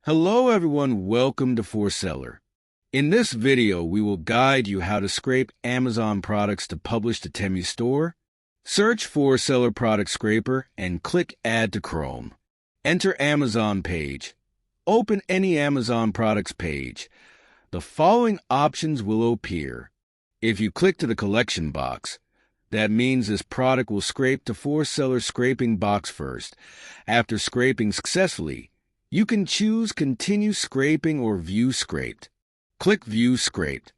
Hello everyone, welcome to ForSeller. In this video, we will guide you how to scrape Amazon products to publish to Temu store. Search ForSeller Product Scraper and click Add to Chrome. Enter Amazon page. Open any Amazon products page. The following options will appear. If you click to the collection box, that means this product will scrape to ForSeller scraping box first. After scraping successfully, you can choose Continue Scraping or View Scraped. Click View Scraped.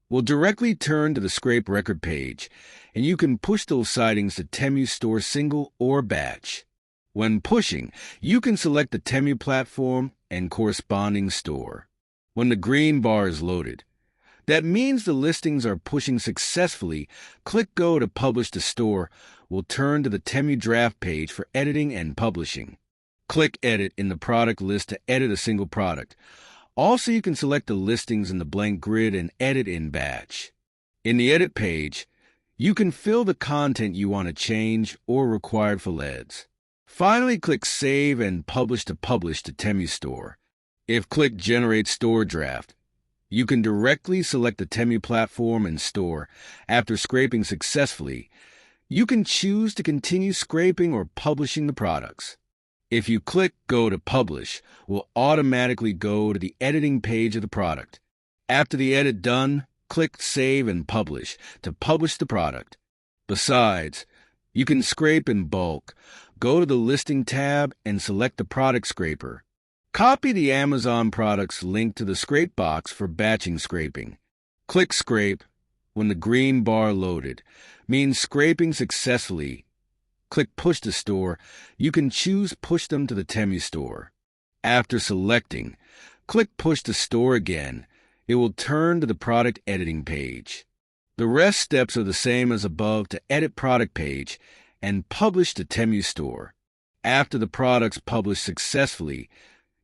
We'll directly turn to the scrape record page, and you can push those sightings to Temu store single or batch. When pushing, you can select the Temu platform and corresponding store. When the green bar is loaded, that means the listings are pushing successfully. Click Go to Publish to Store. We'll turn to the Temu draft page for editing and publishing. Click Edit in the product list to edit a single product. Also, you can select the listings in the blank grid and edit in batch. In the Edit page, you can fill the content you want to change or required for LEDs. Finally, click Save and Publish to Temu store. If click Generate Store Draft, you can directly select the Temu platform and store. After scraping successfully, you can choose to continue scraping or publishing the products. If you click Go to Publish, we'll automatically go to the editing page of the product. After the edit done, click Save and Publish to publish the product. Besides, you can scrape in bulk. Go to the Listing tab and select the Product Scraper. Copy the Amazon products link to the scrape box for batching scraping. Click Scrape when the green bar loaded, means scraping successfully. Click Push to Store. You can choose Push them to the Temu store. After selecting, click Push to Store again. It will turn to the product editing page. The rest steps are the same as above to edit product page and publish to Temu store. After the products publish successfully,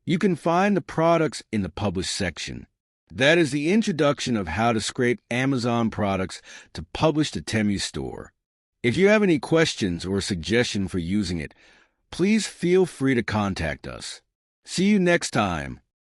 you can find the products in the Publish section. That is the introduction of how to scrape Amazon products to publish to Temu store. If you have any questions or suggestion for using it, please feel free to contact us. See you next time.